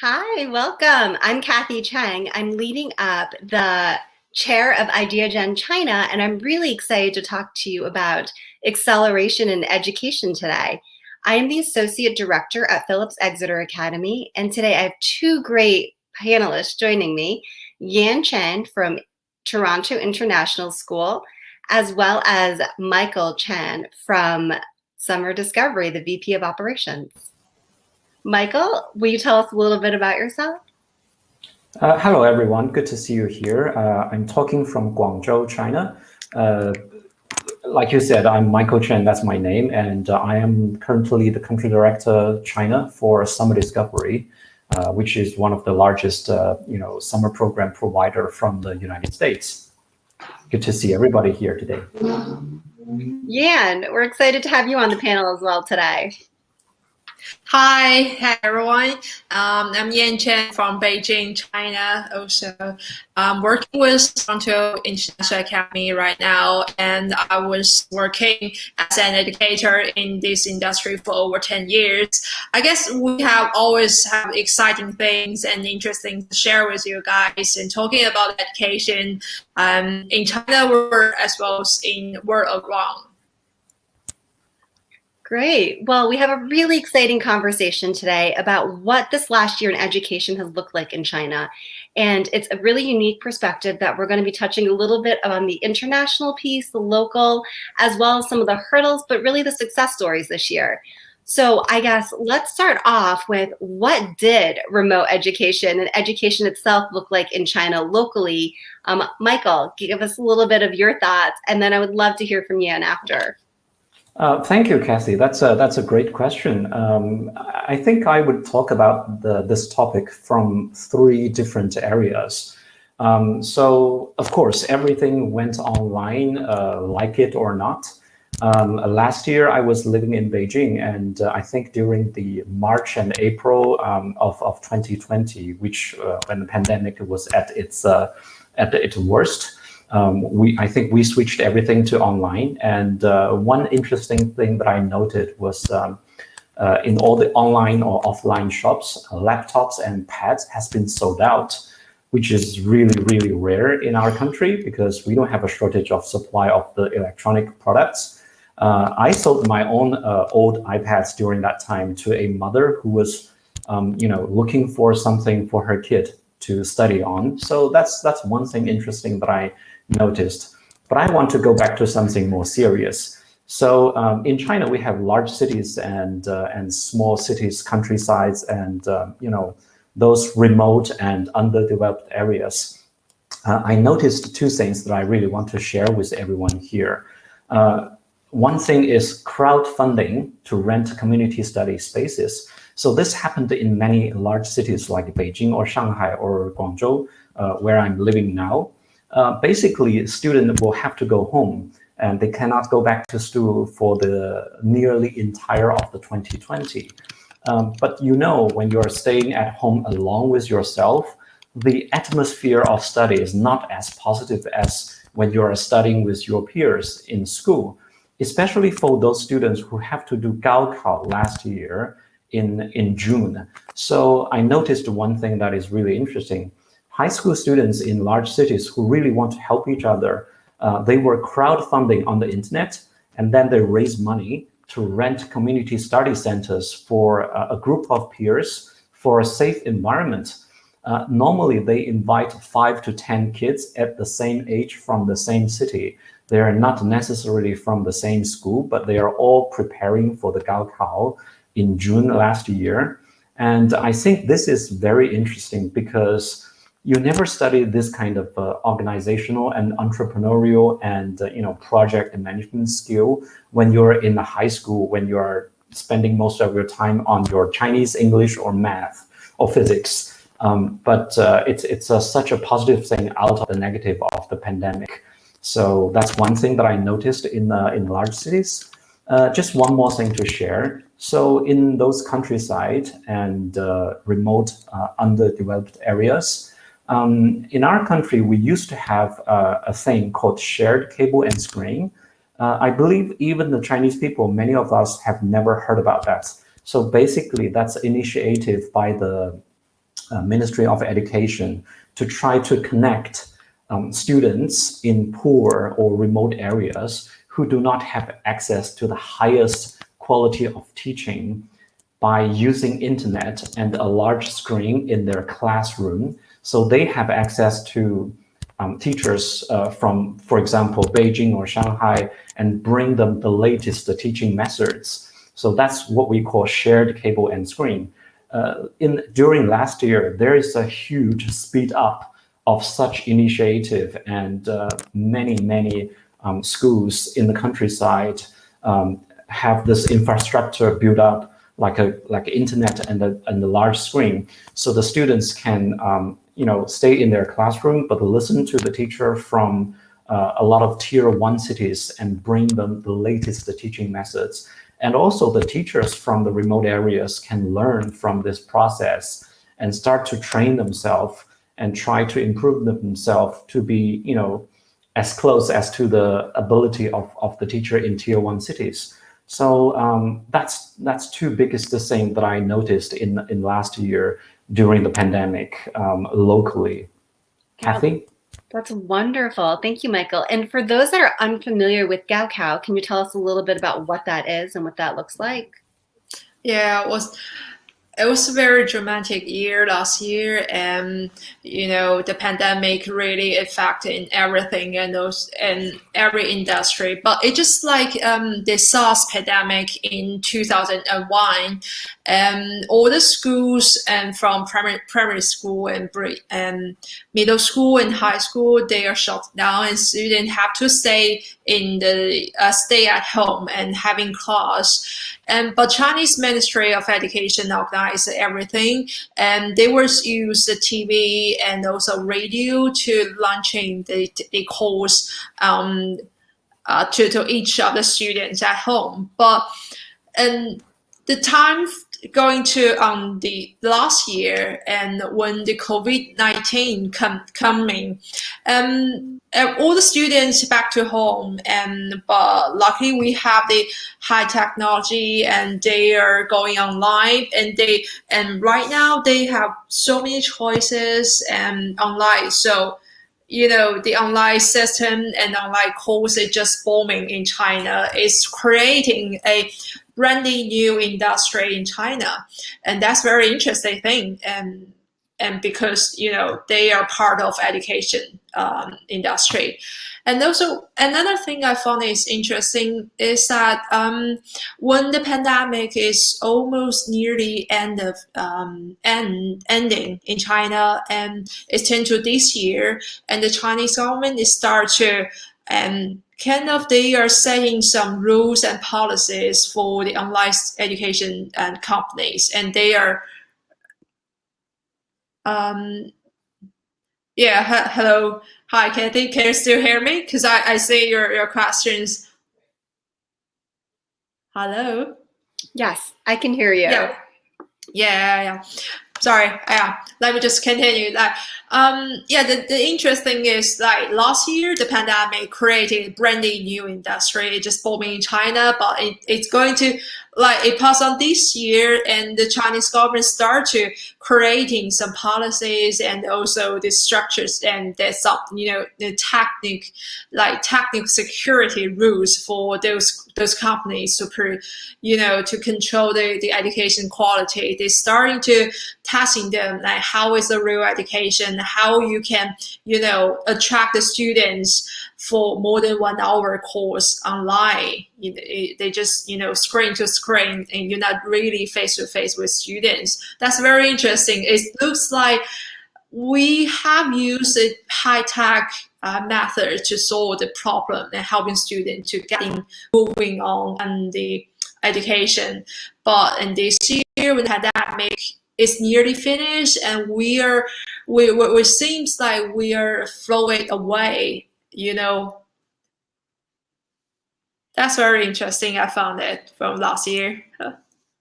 Hi, welcome. I'm Kathy Cheng. I'm leading up the chair of Ideagen China, and I'm really excited to talk to you about acceleration in education today. I am the Associate Director at Phillips Exeter Academy, and today I have two great panelists joining me, Yan Chen from Toronto International School, as well as Michael Chen from Summer Discovery, the VP of Operations. Michael, will you tell us a little bit about yourself? Hello, everyone. Good to see you here. I'm talking from Guangzhou, China. Uh, like you said, I'm Michael Chen, that's my name, and I am currently the country director China for Summer Discovery, which is one of the largest, summer program provider from the United States. Good to see everybody here today. Yan, we're excited to have you on the panel as well today. Hi everyone. I'm Yan Chen from Beijing, China. Also, I'm working with Toronto International Academy right now, and I was working as an educator in this industry for over 10 years. I guess we have always have exciting things and interesting to share with you guys. And talking about education in China, as well as in world around. Great. Well, we have a really exciting conversation today about what this last year in education has looked like in China. And it's a really unique perspective that we're going to be touching a little bit on the international piece, the local, as well as some of the hurdles, but really the success stories this year. So I guess let's start off with what did remote education and education itself look like in China locally? Michael, give us a little bit of your thoughts, and then I would love to hear from Yan after. Thank you, Kathy. That's a great question. I think I would talk about this topic from three different areas. So, of course, everything went online, like it or not. Last year, I was living in Beijing, and I think during the March and April of 2020, which when the pandemic was at its worst. I think we switched everything to online, and one interesting thing that I noted was in all the online or offline shops, laptops and pads has been sold out, which is really, really rare in our country because we don't have a shortage of supply of the electronic products. I sold my own old iPads during that time to a mother who was, looking for something for her kid to study on. So that's one thing interesting that I noticed. But I want to go back to something more serious. So in China, we have large cities and small cities, countrysides, and those remote and underdeveloped areas. I noticed two things that I really want to share with everyone here. One thing is crowdfunding to rent community study spaces. So this happened in many large cities like Beijing or Shanghai or Guangzhou, where I'm living now. Basically, students will have to go home and they cannot go back to school for the nearly entire of the 2020. But when you're staying at home alone with yourself, the atmosphere of study is not as positive as when you're studying with your peers in school, especially for those students who have to do Gaokao last year in June. So I noticed one thing that is really interesting. High school students in large cities who really want to help each other, they were crowdfunding on the internet, and then they raise money to rent community study centers for a group of peers for a safe environment. Normally, they invite 5 to 10 kids at the same age from the same city. They are not necessarily from the same school, but they are all preparing for the Gaokao in June last year. And I think this is very interesting because you never study this kind of organizational and entrepreneurial and project management skill when you're in the high school, when you're spending most of your time on your Chinese, English, or math or physics. But it's such a positive thing out of the negative of the pandemic. So that's one thing that I noticed in large cities. Just one more thing to share. So in those countryside and remote underdeveloped areas, in our country, we used to have a thing called shared cable and screen. I believe even the Chinese people, many of us have never heard about that. So basically, that's initiative by the Ministry of Education to try to connect students in poor or remote areas who do not have access to the highest quality of teaching by using internet and a large screen in their classroom. So they have access to teachers from, for example, Beijing or Shanghai, and bring them the latest teaching methods. So that's what we call shared cable and screen. During last year, there is a huge speed up of such initiative, and many schools in the countryside have this infrastructure built up, like internet and the large screen, so the students can stay in their classroom but listen to the teacher from a lot of tier 1 cities and bring them the latest teaching methods. And also the teachers from the remote areas can learn from this process and start to train themselves and try to improve themselves to be as close as to the ability of the teacher in tier 1 cities. So that's two biggest things that I noticed in last year during the pandemic locally. Kathy? That's wonderful. Thank you, Michael. And for those that are unfamiliar with Gaokao, can you tell us a little bit about what that is and what that looks like? Yeah, it was a very dramatic year last year, and the pandemic really affected everything and every industry. But it just like the SARS pandemic in 2001, all the schools and from primary school and middle school and high school, they are shut down, and students have to stay at home and having class. But Chinese Ministry of Education organized everything, and they were use the TV and also radio to launching the course to each of the students at home. But the time going to the last year, and when the COVID-19 coming, all the students back to home, but luckily we have the high technology and they are going online, and right now they have so many choices online. So the online system and online course is just booming in China. It's creating a brand new industry in China, and that's very interesting thing. And because they are part of education industry. And also another thing I found is interesting is that when the pandemic is almost nearly ending in China, and it's turned to this year, and the Chinese government is start to they are setting some rules and policies for the online education and companies, and they are hello. Hi, Kathy. Can you still hear me? Because I see your questions. Hello? Yes, I can hear you. Yeah. Sorry. Let me just continue. The interesting is like last year, the pandemic created a brand new industry, just booming in China, but it's going to it passed on this year, and the Chinese government start to creating some policies and also the structures, and there's some the technical security rules for those companies to control the education quality. They're starting to testing them, like how is the real education, how you can attract the students for more than 1 hour course online. They just screen to screen, and you're not really face to face with students. That's very interesting. It looks like we have used a high tech method to solve the problem and helping students to getting moving on and the education. But in this year, when the pandemic is nearly finished, and we seems like we are flowing away. That's very interesting. I found it from last year.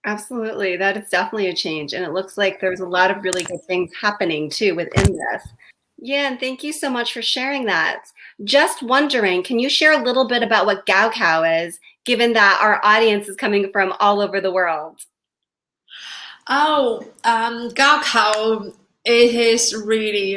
Absolutely. That is definitely a change. And it looks like there's a lot of really good things happening too within this. Yeah, and thank you so much for sharing that. Just wondering, can you share a little bit about what Gaokao is, given that our audience is coming from all over the world? Gaokao it is really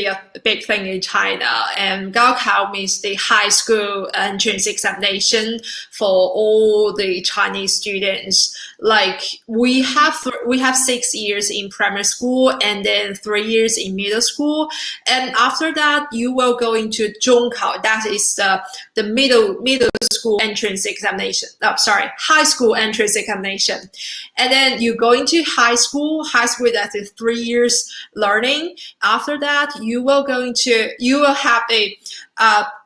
a big thing in China. And Gaokao means the high school entrance examination for all the Chinese students. Like we have 6 years in primary school and then 3 years in middle school, and after that you will go into Zhongkao. That is the middle school entrance examination. Oh, sorry, high school entrance examination. And then you go into high school. That is 3 years learning. After that, you will have a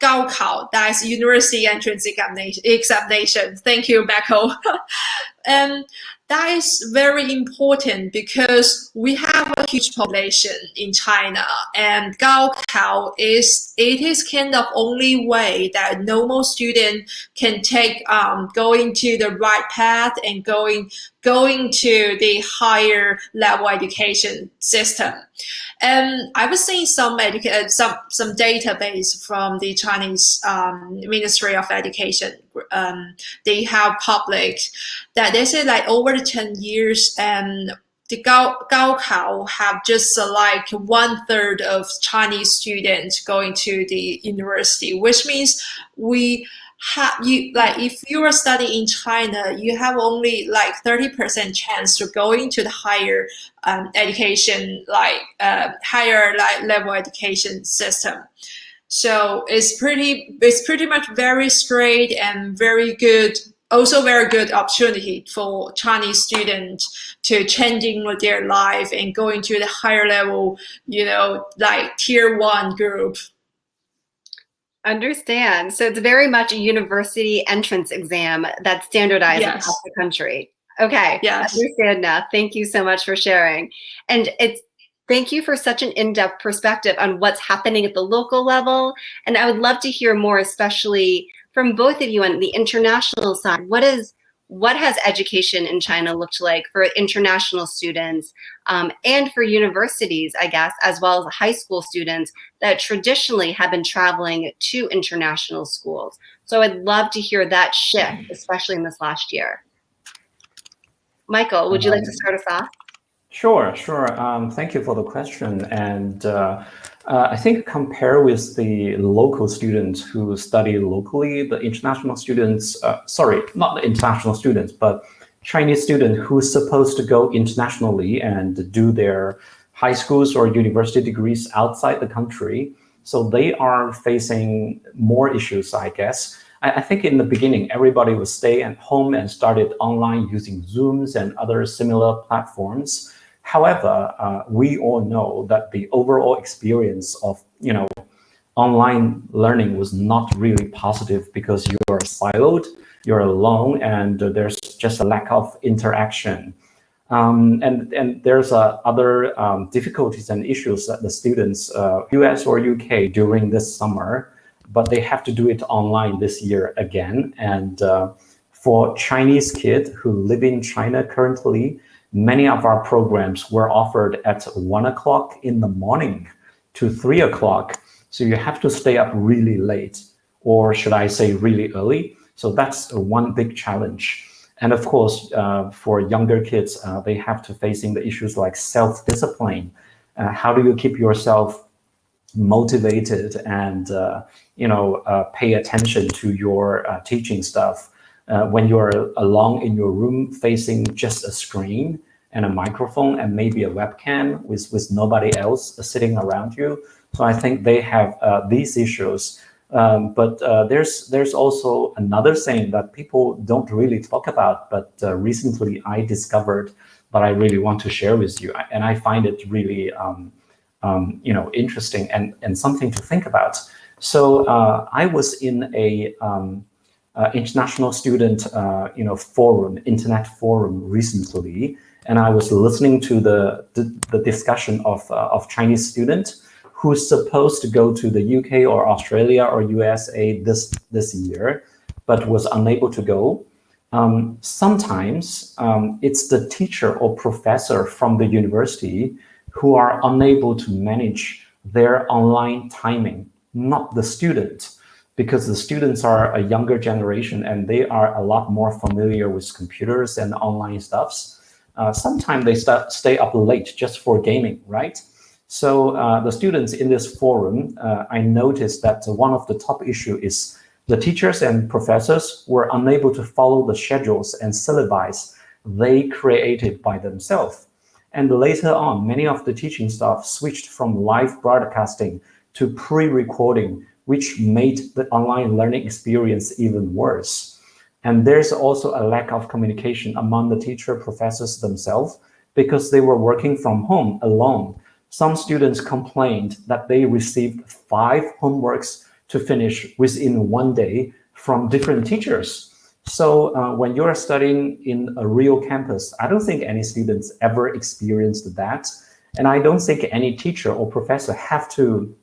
Gaokao, that is university entrance examination. Thank you, Becco. And that is very important because we have a huge population in China, and Gaokao is kind of only way that a normal student can take going to the right path and going to the higher level education system. And I was seeing some database from the Chinese Ministry of Education. They have published that they say like over the 10 years, and the Gaokao have just like 1/3 of Chinese students going to the university, which means if you are studying in China, you have only like 30% chance to go into the higher education, higher level education system. So it's pretty much very straight and very good. Also very good opportunity for Chinese students to changing their life and going to the higher level, like tier 1 group. Understand. So it's very much a university entrance exam that's standardized across the country. Okay. Yes. Understand now. Thank you so much for sharing. And thank you for such an in-depth perspective on what's happening at the local level. And I would love to hear more, especially from both of you on the international side. What has education in China looked like for international students and for universities, I guess, as well as high school students that traditionally have been traveling to international schools? So I'd love to hear that shift, especially in this last year. Michael, would you like to start us off? Sure. Thank you for the question. And I think compare with the local students who study locally, the international students, not the international students, but Chinese students who's supposed to go internationally and do their high schools or university degrees outside the country. So they are facing more issues, I guess. I think in the beginning, everybody would stay at home and started online using Zooms and other similar platforms. However, we all know that the overall experience of online learning was not really positive because you're siloed, you're alone, and there's just a lack of interaction. And there's other difficulties and issues that the students, US or UK, during this summer, but they have to do it online this year again. And for Chinese kids who live in China currently, many of our programs were offered at 1 o'clock in the morning to 3 o'clock. So you have to stay up really late, or should I say really early? So that's one big challenge. And of course, for younger kids, they have to facing the issues like self-discipline. How do you keep yourself motivated and pay attention to your teaching stuff when you're alone in your room facing just a screen and a microphone and maybe a webcam with nobody else sitting around you? So I think they have these issues. But there's also another thing that people don't really talk about, but recently I discovered that I really want to share with you, and I find it really interesting and something to think about. So I was in a international student internet forum recently, and I was listening to the discussion of Chinese students who's supposed to go to the UK or Australia or USA this year, but was unable to go. Sometimes it's the teacher or professor from the university who are unable to manage their online timing, not the student, because the students are a younger generation and they are a lot more familiar with computers and online stuffs. sometimes they stay up late just for gaming, right? So the students in this forum, I noticed that one of the top issue is the teachers and professors were unable to follow the schedules and syllabi they created by themselves. And later on, many of the teaching staff switched from live broadcasting to pre-recording, which made the online learning experience even worse. And there's also a lack of communication among the teacher professors themselves because they were working from home alone. Some students complained that they received 5 homeworks to finish within one day from different teachers. So when you're studying in a real campus, I don't think any students ever experienced that. And I don't think any teacher or professor have to,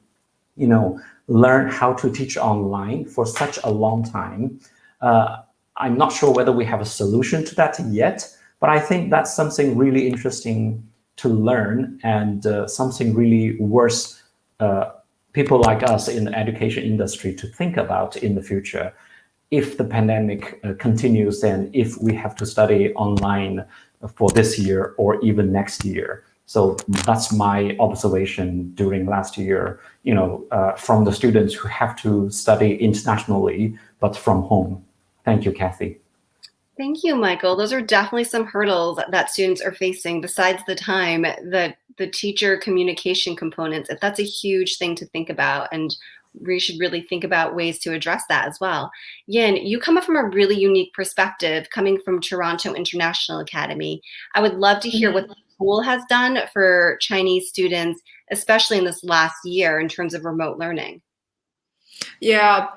learn how to teach online for such a long time. I'm not sure whether we have a solution to that yet, but I think that's something really interesting to learn and something really worth people like us in the education industry to think about in the future. If the pandemic continues and if we have to study online for this year or even next year. So that's my observation during last year, from the students who have to study internationally, but from home. Thank you, Kathy. Thank you, Michael. Those are definitely some hurdles that students are facing besides the time, the teacher communication components. That's a huge thing to think about, and we should really think about ways to address that as well. Yin, you come up from a really unique perspective coming from Toronto International Academy. I would love to hear what the school has done for Chinese students, especially in this last year in terms of remote learning. Yeah.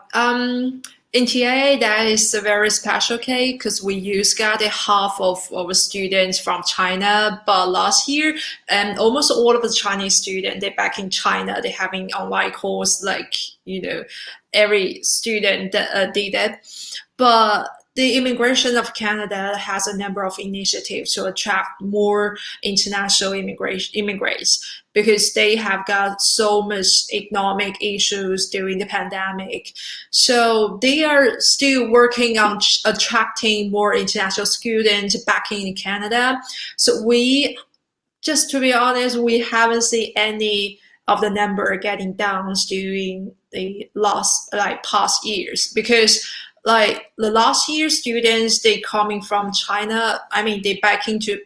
In TA, that is a very special case because we got half of our students from China. But last year, almost all of the Chinese students, they're back in China. They're having online course, like, every student did it. But the immigration of Canada has a number of initiatives to attract more international immigrants because they have got so much economic issues during the pandemic. So they are still working on attracting more international students back in Canada. So just to be honest, we haven't seen any of the number getting down during the past years because the last year students, they coming from China. I mean, they back into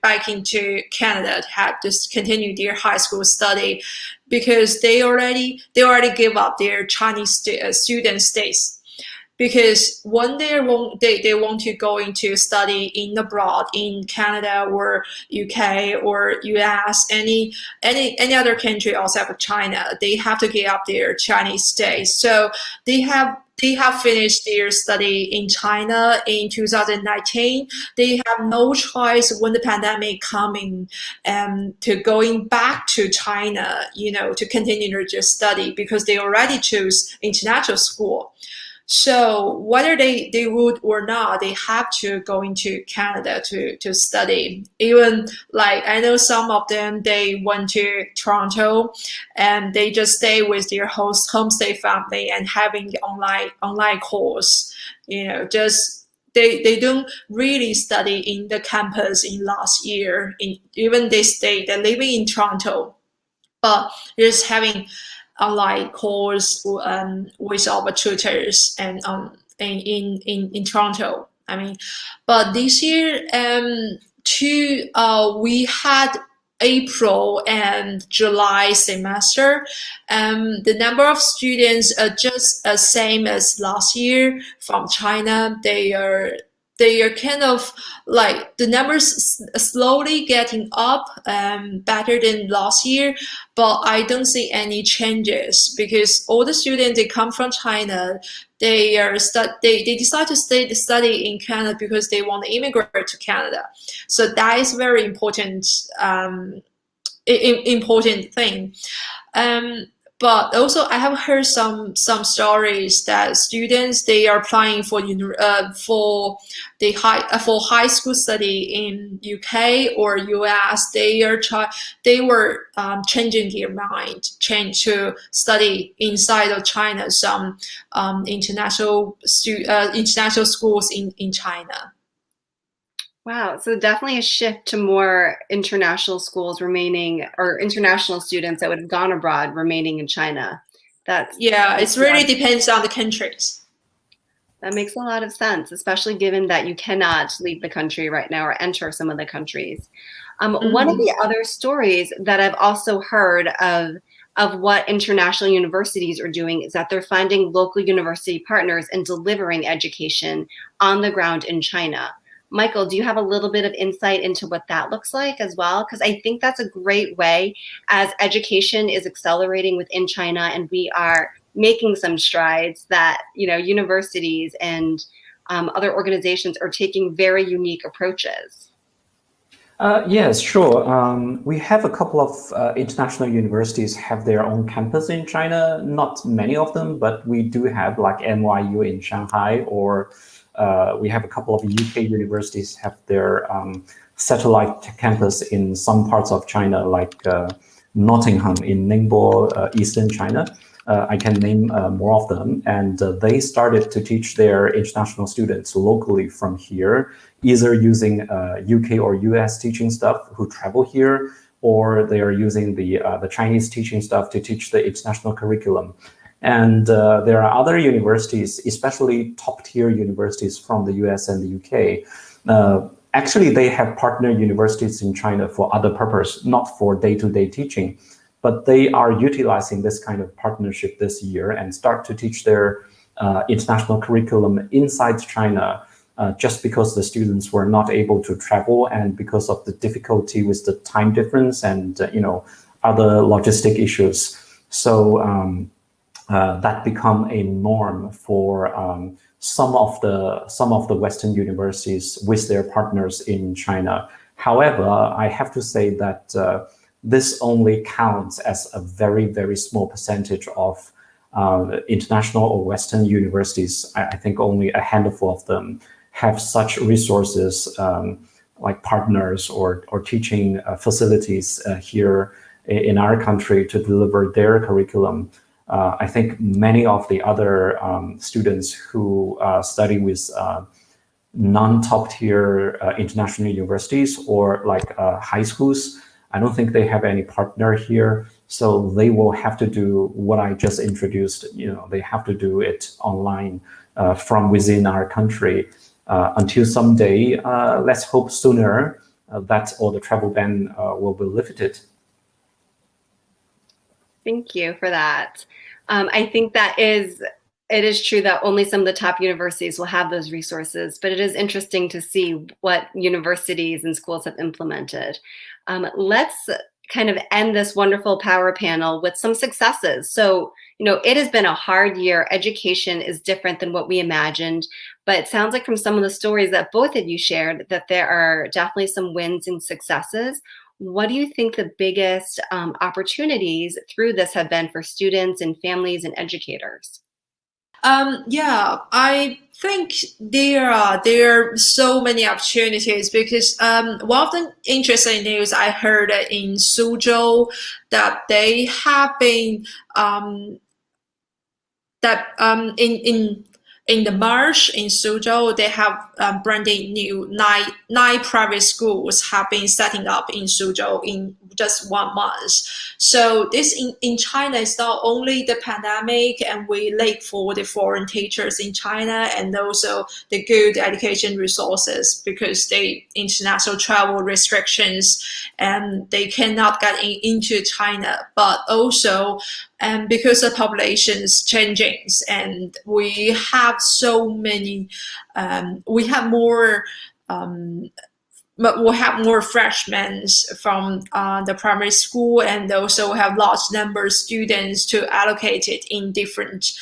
Canada to have just continue their high school study because they already give up their Chinese student status. Because one day they want to go into study in abroad in Canada or UK or US, any other country outside of China, they have to give up their Chinese status. So they have finished their study in China in 2019. They have no choice when the pandemic coming to going back to China, to continue their study because they already choose international school. So whether they would or not, they have to go into Canada to study. Even I know some of them, they went to Toronto and they just stay with their homestay family and having the online course. Just they don't really study in the campus in last year. Even they're living in Toronto, but just having online course with our tutors and in Toronto. I mean, but this year we had April and July semester. The number of students are just the same as last year from China. They are kind of the numbers slowly getting up, better than last year, but I don't see any changes because all the students, they come from China. They decide to study in Canada because they want to immigrate to Canada. So that is very important important thing. But also, I have heard some stories that students, they are applying for high school study in UK or US. They were changing their mind, change to study inside of China, some international schools in China. Wow. So definitely a shift to more international schools remaining, or international students that would have gone abroad remaining in China. That's Yeah, makes it a lot really of, depends on the countries. that makes a lot of sense, especially given that you cannot leave the country right now or enter some of the countries. One of Mm-hmm. the other stories that I've also heard of what international universities are doing is that they're finding local university partners and delivering education on the ground in China. Michael, do you have a little bit of insight into what that looks like as well? Because I think that's a great way as education is accelerating within China and we are making some strides that, universities and other organizations are taking very unique approaches. Yes, sure. We have a couple of international universities have their own campus in China. Not many of them, but we do have like NYU in Shanghai, or we have a couple of UK universities have their satellite campus in some parts of China, like Nottingham in Ningbo, eastern China. I can name more of them, and they started to teach their international students locally from here, either using UK or US teaching staff who travel here, or they are using the Chinese teaching staff to teach the international curriculum. And there are other universities, especially top-tier universities from the US and the UK. Actually, they have partner universities in China for other purpose, not for day-to-day teaching, but they are utilizing this kind of partnership this year and start to teach their international curriculum inside China, just because the students were not able to travel and because of the difficulty with the time difference and other logistic issues. So that become a norm for some of the Western universities with their partners in China. However, I have to say that this only counts as a very, very small percentage of international or Western universities. I think only a handful of them have such resources, like partners or teaching facilities here in our country to deliver their curriculum. I think many of the other students who study with non-top tier international universities or like high schools, I don't think they have any partner here. So they will have to do what I just introduced. They have to do it online from within our country until someday, let's hope sooner, that all the travel ban will be lifted. Thank you for that. I think it is true that only some of the top universities will have those resources, but it is interesting to see what universities and schools have implemented. Let's kind of end this wonderful power panel with some successes. So, it has been a hard year. Education is different than what we imagined, but it sounds like from some of the stories that both of you shared that there are definitely some wins and successes. What do you think the biggest opportunities through this have been for students and families and educators? Yeah, I think there are so many opportunities because one of the interesting news I heard in Suzhou that they have been that in the March in Suzhou, they have branding new nine private schools have been setting up in Suzhou in just 1 month. So this in China is not only the pandemic and we lack for the foreign teachers in China and also the good education resources because the international travel restrictions and they cannot get into China, but also and because the population is changing and we have so many we have more but we'll have more freshmen from the primary school and also have large number of students to allocate it in different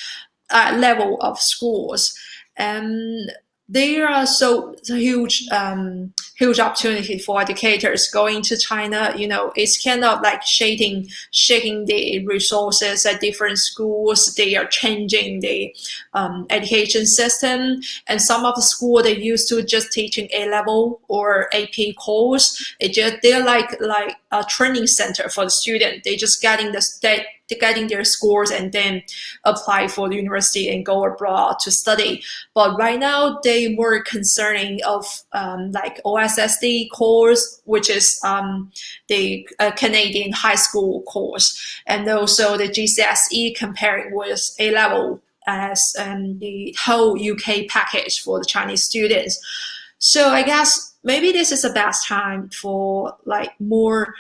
level of schools. And there are so huge opportunity for educators going to China. It's kind of like shaking the resources at different schools. They are changing the education system, and some of the school they used to just teaching A level or AP course. They're like a training center for the student. They just getting the state getting their scores and then apply for the university and go abroad to study. But right now, they more concerning of like OSSD course, which is the Canadian high school course, and also the GCSE comparing with A level as the whole UK package for the Chinese students. So I guess maybe this is the best time for like more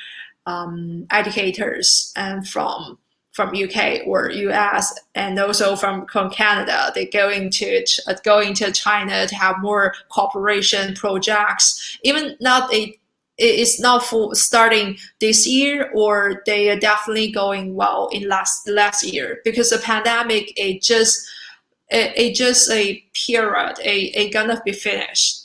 educators and from UK or US and also from Canada. They're going to China to have more cooperation projects. Even not it's not for starting this year, or they are definitely going well in last year, because the pandemic it just a period, it gonna be finished.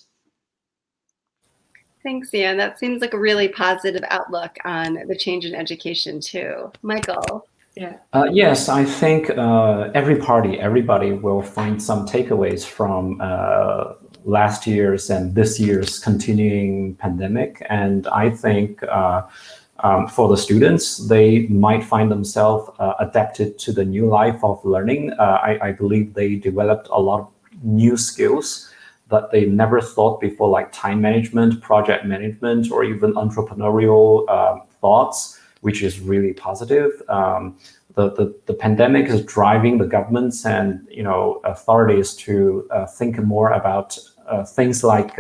Thanks, Ian. That seems like a really positive outlook on the change in education too. Michael? Yeah. Yes, I think everybody will find some takeaways from last year's and this year's continuing pandemic. And I think for the students, they might find themselves adapted to the new life of learning. I believe they developed a lot of new skills that they never thought before, like time management, project management, or even entrepreneurial thoughts, which is really positive. The pandemic is driving the governments and authorities to think more about things like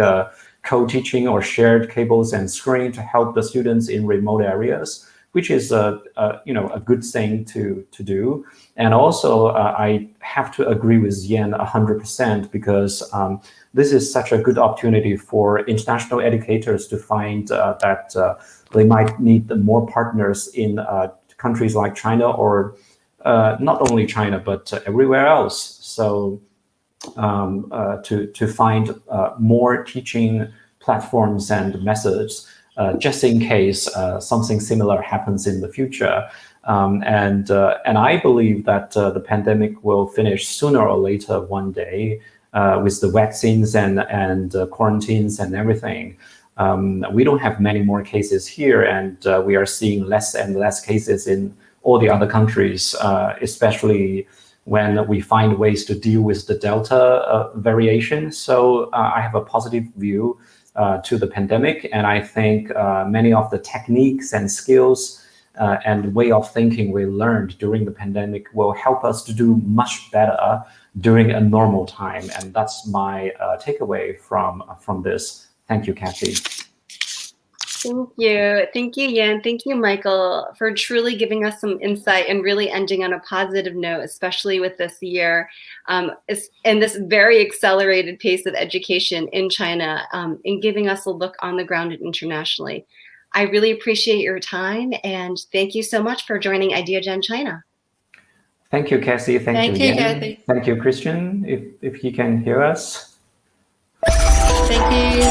co-teaching or shared cables and screen to help the students in remote areas, which is a good thing to do. And also, I have to agree with Yan 100%, because this is such a good opportunity for international educators to find that they might need more partners in countries like China, or not only China, but everywhere else. So to find more teaching platforms and methods, just in case something similar happens in the future. And I believe that the pandemic will finish sooner or later one day with the vaccines and quarantines and everything. We don't have many more cases here, and we are seeing less and less cases in all the other countries, especially when we find ways to deal with the Delta variation. So I have a positive view to the pandemic, and I think many of the techniques and skills and way of thinking we learned during the pandemic will help us to do much better during a normal time. And that's my takeaway from this. Thank you, Kathy. Thank you. Thank you, Yan. Thank you, Michael, for truly giving us some insight and really ending on a positive note, especially with this year and this very accelerated pace of education in China, and giving us a look on the ground and internationally. I really appreciate your time, and thank you so much for joining Ideagen China. Thank you, Cassie. Thank you, Yan. Kathy. Thank you, Christian, if he can hear us. Thank you.